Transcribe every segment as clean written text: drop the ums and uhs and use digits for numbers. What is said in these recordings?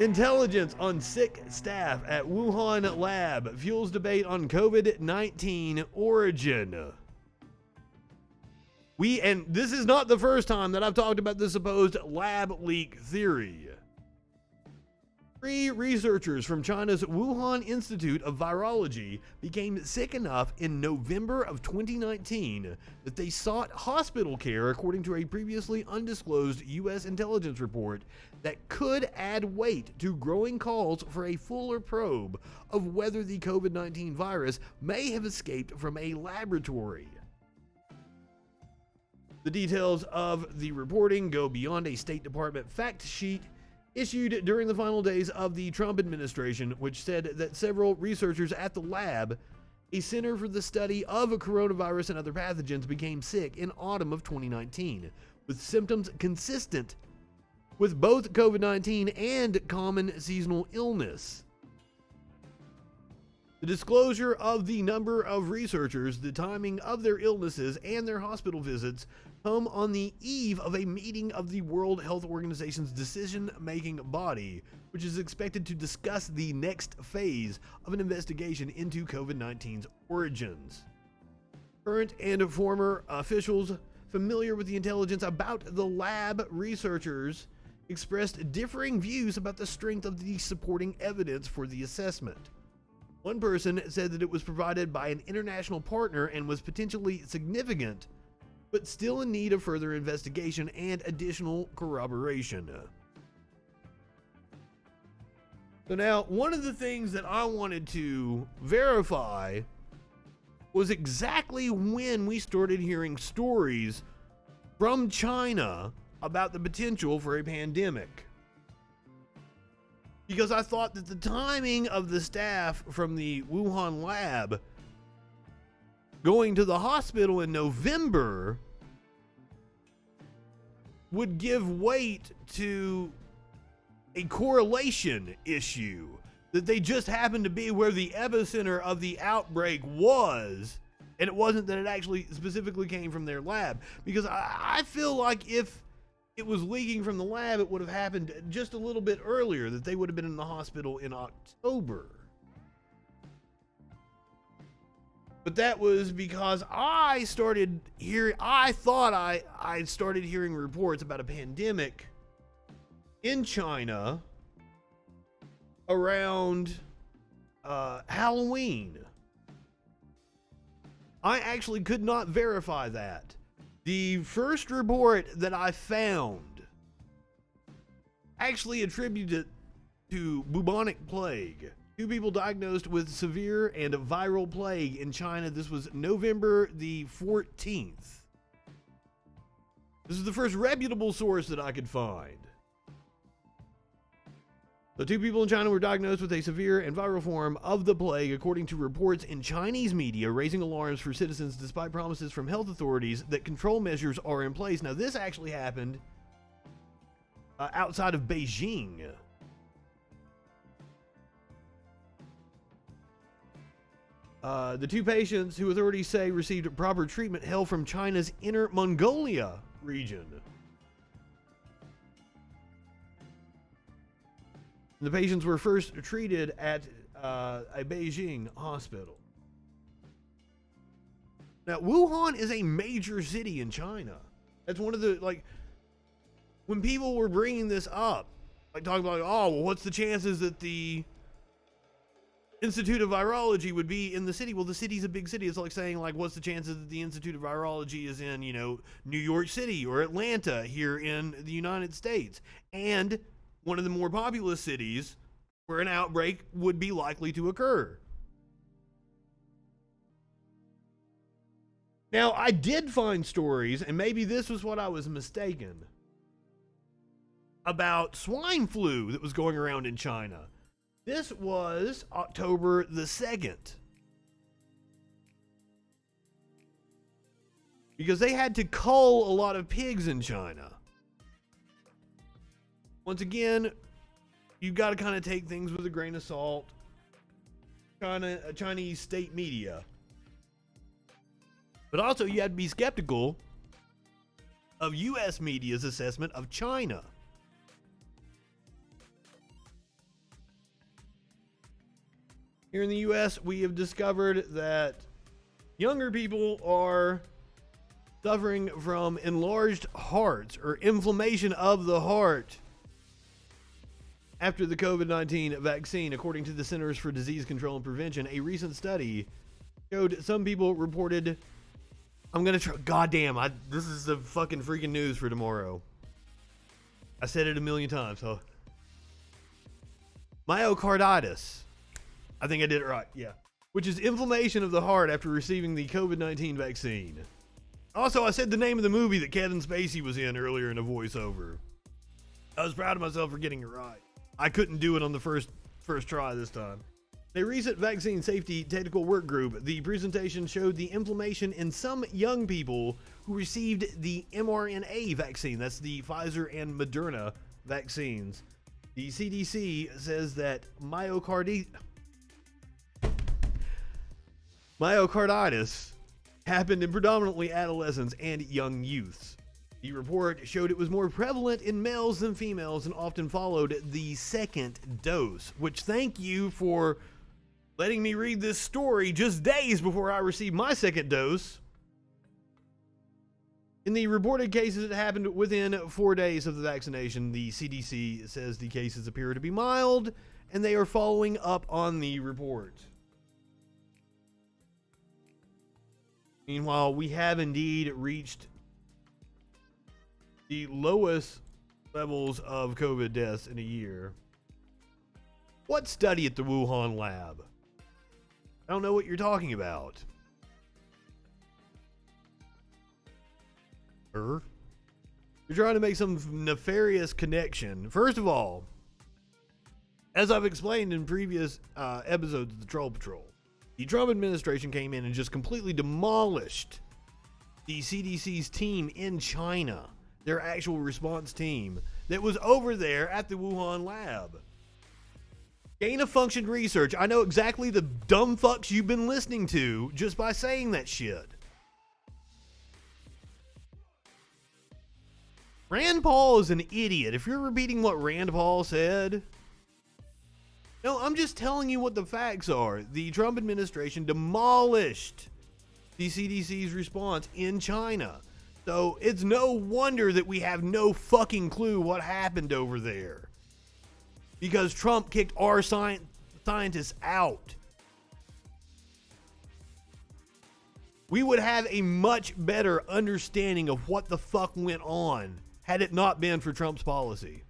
Intelligence on sick staff at Wuhan lab fuels debate on COVID-19 origin. And this is not the first time that I've talked about the supposed lab leak theory. 3 researchers from China's Wuhan Institute of Virology became sick enough in November of 2019 that they sought hospital care, according to a previously undisclosed U.S. intelligence report that could add weight to growing calls for a fuller probe of whether the COVID-19 virus may have escaped from a laboratory. The details of the reporting go beyond a State Department fact sheet issued during the final days of the Trump administration, which said that several researchers at the lab, a center for the study of coronavirus and other pathogens, became sick in autumn of 2019, with symptoms consistent with both COVID-19 and common seasonal illness. The disclosure of the number of researchers, the timing of their illnesses, and their hospital visits come on the eve of a meeting of the World Health Organization's decision-making body, which is expected to discuss the next phase of an investigation into COVID-19's origins. Current and former officials familiar with the intelligence about the lab researchers expressed differing views about the strength of the supporting evidence for the assessment. One person said that it was provided by an international partner and was potentially significant, but still in need of further investigation and additional corroboration. So now, one of the things that I wanted to verify was exactly when we started hearing stories from China about the potential for a pandemic. Because I thought that the timing of the staff from the Wuhan lab going to the hospital in November would give weight to a correlation issue, that they just happened to be where the epicenter of the outbreak was, and it wasn't that it actually specifically came from their lab. Because I feel like if it was leaking from the lab, it would have happened just a little bit earlier, that they would have been in the hospital in October. But that was because I thought I started hearing reports about a pandemic in China around Halloween. I actually could not verify that. The first report that I found actually attributed it to bubonic plague. 2 people diagnosed with severe and viral plague in China. This was November the 14th. This is the first reputable source that I could find. The 2 people in China were diagnosed with a severe and viral form of the plague, according to reports in Chinese media, raising alarms for citizens despite promises from health authorities that control measures are in place. Now, this actually happened outside of Beijing. The 2 patients, who authorities say received proper treatment, hail from China's Inner Mongolia region. The patients were first treated at a Beijing hospital. Now, Wuhan is a major city in China. That's one of the, when people were bringing this up, talking about, oh, well, what's the chances that the Institute of Virology would be in the city? Well, the city's a big city. It's like saying, what's the chances that the Institute of Virology is in, New York City or Atlanta here in the United States, and one of the more populous cities where an outbreak would be likely to occur. Now, I did find stories, and maybe this was what I was mistaken, about swine flu that was going around in China. This was October the 2nd. Because they had to cull a lot of pigs in China. Once again, you've got to kind of take things with a grain of salt. Chinese state media. But also, you had to be skeptical of U.S. media's assessment of China. Here in the US, we have discovered that younger people are suffering from enlarged hearts or inflammation of the heart after the COVID-19 vaccine. According to the Centers for Disease Control and Prevention, a recent study showed some people reported, I'm going to try, goddamn, this is the fucking freaking news for tomorrow. I said it a million times, so. Myocarditis. I think I did it right, yeah. Which is inflammation of the heart after receiving the COVID-19 vaccine. Also, I said the name of the movie that Kevin Spacey was in earlier in a voiceover. I was proud of myself for getting it right. I couldn't do it on the first try this time. A recent vaccine safety technical work group, the presentation showed the inflammation in some young people who received the mRNA vaccine. That's the Pfizer and Moderna vaccines. The CDC says that myocarditis happened in predominantly adolescents and young youths. The report showed it was more prevalent in males than females and often followed the second dose, which, thank you for letting me read this story just days before I received my second dose. In the reported cases, it happened within 4 days of the vaccination. The CDC says the cases appear to be mild, and they are following up on the report. Meanwhile, we have indeed reached the lowest levels of COVID deaths in a year. What study at the Wuhan lab? I don't know what you're talking about. You're trying to make some nefarious connection. First of all, as I've explained in previous episodes of the Troll Patrol, the Trump administration came in and just completely demolished the CDC's team in China, their actual response team that was over there at the Wuhan lab. Gain of function research. I know exactly the dumb fucks you've been listening to just by saying that shit. Rand Paul is an idiot. If you're repeating what Rand Paul said, no, I'm just telling you what the facts are. The Trump administration demolished the CDC's response in China. So it's no wonder that we have no fucking clue what happened over there. Because Trump kicked our scientists out. We would have a much better understanding of what the fuck went on had it not been for Trump's policy.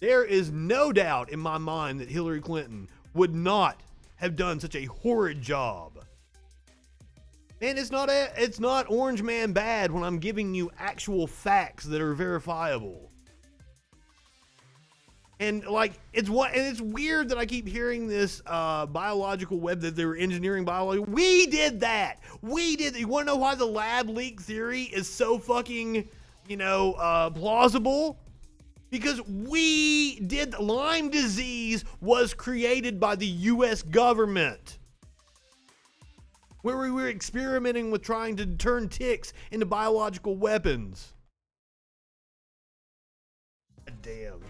There is no doubt in my mind that Hillary Clinton would not have done such a horrid job. And it's not Orange Man bad when I'm giving you actual facts that are verifiable. And it's weird that I keep hearing this biological web that they were engineering biology. We did that. You want to know why the lab leak theory is so fucking, plausible? Because we did. Lyme disease was created by the U.S. government, where we were experimenting with trying to turn ticks into biological weapons. God damn.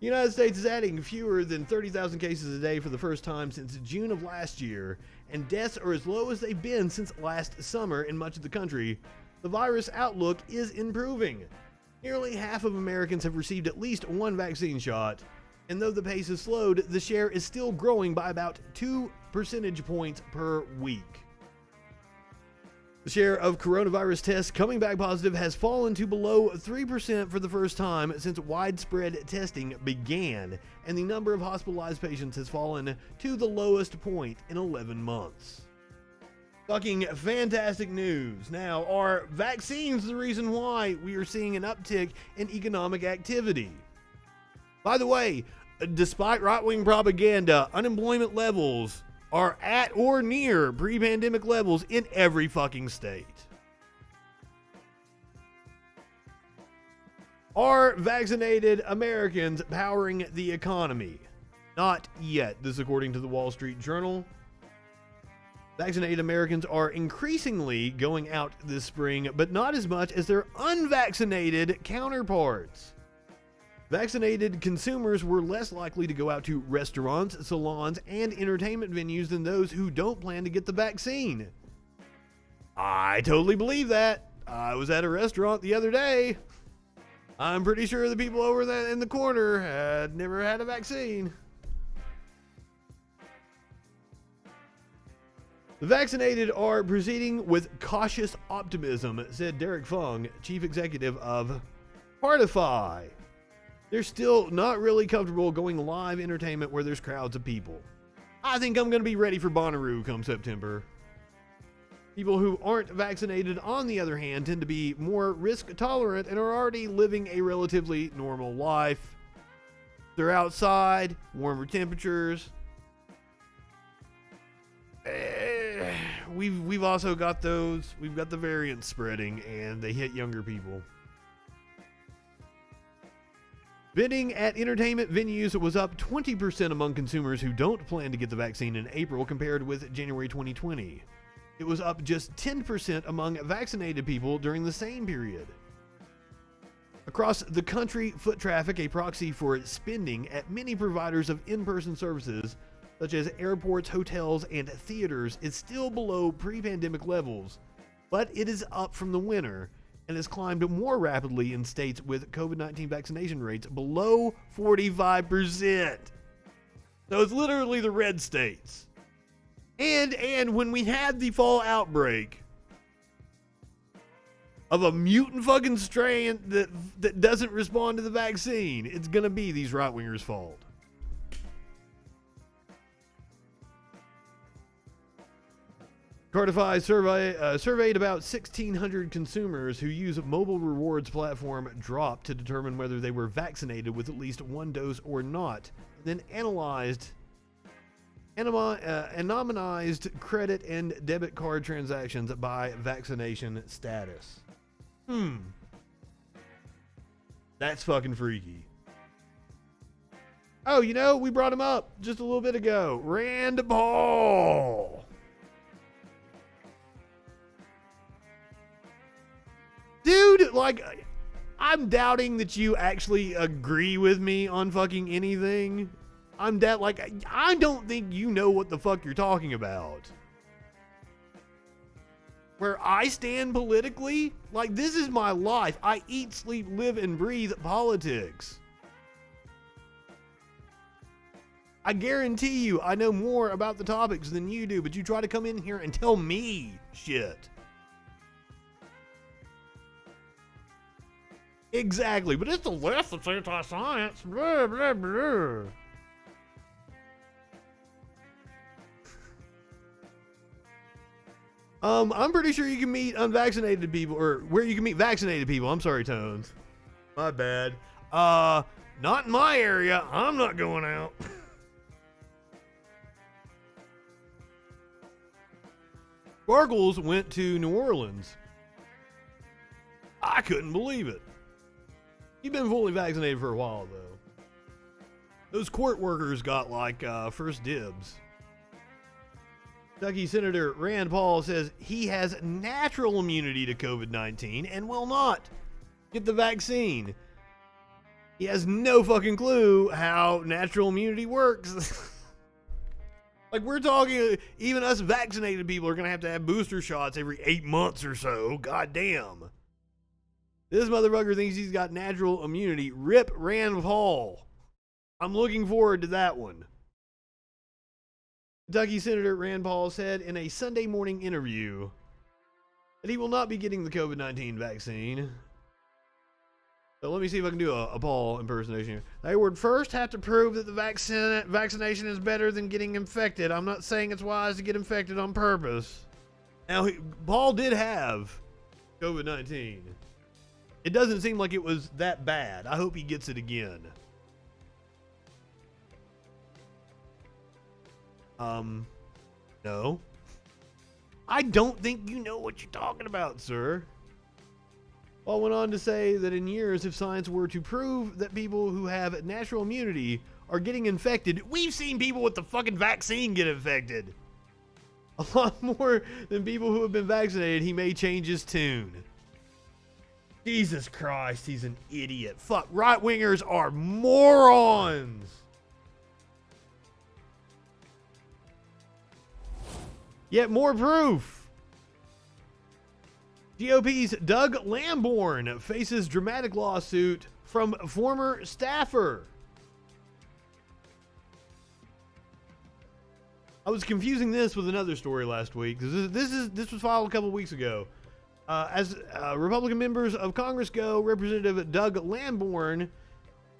The United States is adding fewer than 30,000 cases a day for the first time since June of last year, and deaths are as low as they've been since last summer in much of the country. The virus outlook is improving. Nearly half of Americans have received at least one vaccine shot, and though the pace has slowed, the share is still growing by about 2 percentage points per week. The share of coronavirus tests coming back positive has fallen to below 3% for the first time since widespread testing began, and the number of hospitalized patients has fallen to the lowest point in 11 months. Fucking fantastic news. Now, are vaccines the reason why we are seeing an uptick in economic activity? By the way, despite right-wing propaganda, unemployment levels are at or near pre-pandemic levels in every fucking state. Are vaccinated Americans powering the economy? Not yet. This according to the Wall Street Journal. Vaccinated Americans are increasingly going out this spring, but not as much as their unvaccinated counterparts. Vaccinated consumers were less likely to go out to restaurants, salons, and entertainment venues than those who don't plan to get the vaccine. I totally believe that. I was at a restaurant the other day. I'm pretty sure the people over there in the corner had never had a vaccine. The vaccinated are proceeding with cautious optimism, said Derek Fung, chief executive of Partify. They're still not really comfortable going live entertainment where there's crowds of people. I think I'm going to be ready for Bonnaroo come September. People who aren't vaccinated, on the other hand, tend to be more risk tolerant and are already living a relatively normal life. They're outside, warmer temperatures. We've also got those. We've got the variants spreading, and they hit younger people. Bidding at entertainment venues was up 20% among consumers who don't plan to get the vaccine in April compared with January 2020. It was up just 10% among vaccinated people during the same period. Across the country, foot traffic, a proxy for spending at many providers of in-person services, such as airports, hotels, and theaters, is still below pre-pandemic levels, but it is up from the winter and has climbed more rapidly in states with COVID-19 vaccination rates below 45%. So it's literally the red states. And when we had the fall outbreak of a mutant fucking strain that doesn't respond to the vaccine, it's gonna be these right-wingers' fault. Cartify surveyed about 1,600 consumers who use mobile rewards platform Drop to determine whether they were vaccinated with at least one dose or not, then analyzed anonymized credit and debit card transactions by vaccination status. That's fucking freaky. Oh, you know, we brought him up just a little bit ago. Rand Paul. Dude, like, I'm doubting that you actually agree with me on fucking anything. I don't think you know what the fuck you're talking about. Where I stand politically, like, this is my life. I eat, sleep, live, and breathe politics. I guarantee you I know more about the topics than you do, but you try to come in here and tell me shit. Exactly, but it's the left that's anti-science. Blah, blah, blah. I'm pretty sure you can meet unvaccinated people, or where you can meet vaccinated people. I'm sorry, Tones. My bad. Not in my area. I'm not going out. Sparkles went to New Orleans. I couldn't believe it. You've been fully vaccinated for a while, though. Those court workers got, like, first dibs. Kentucky Senator Rand Paul says he has natural immunity to COVID-19 and will not get the vaccine. He has no fucking clue how natural immunity works. Like, we're talking, even us vaccinated people are going to have booster shots every 8 months or so. God damn. This motherfucker thinks he's got natural immunity. Rip Rand Paul. I'm looking forward to that one. Kentucky Senator Rand Paul said in a Sunday morning interview that he will not be getting the COVID-19 vaccine. So let me see if I can do a Paul impersonation here. They would first have to prove that the vaccination is better than getting infected. I'm not saying it's wise to get infected on purpose. Now, Paul did have COVID-19. It doesn't seem like it was that bad. I hope he gets it again. No. I don't think you know what you're talking about, sir. Paul went on to say that in years, if science were to prove that people who have natural immunity are getting infected, we've seen people with the fucking vaccine get infected. A lot more than people who have been vaccinated, he may change his tune. Jesus Christ, he's an idiot. Fuck, right-wingers are morons. Yet more proof. GOP's Doug Lamborn faces dramatic lawsuit from former staffer. I was confusing this with another story last week. This was filed a couple weeks ago. As Republican members of Congress go, Representative Doug Lamborn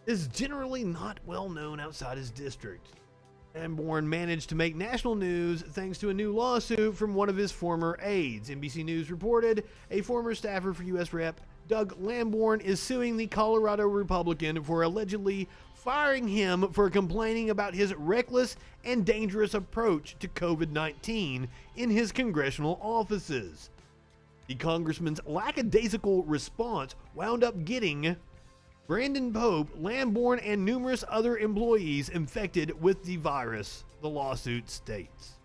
is generally not well known outside his district. Lamborn managed to make national news thanks to a new lawsuit from one of his former aides. NBC News reported a former staffer for U.S. Rep. Doug Lamborn is suing the Colorado Republican for allegedly firing him for complaining about his reckless and dangerous approach to COVID-19 in his congressional offices. The congressman's lackadaisical response wound up getting Brandon Pope, Lamborn, and numerous other employees infected with the virus, the lawsuit states.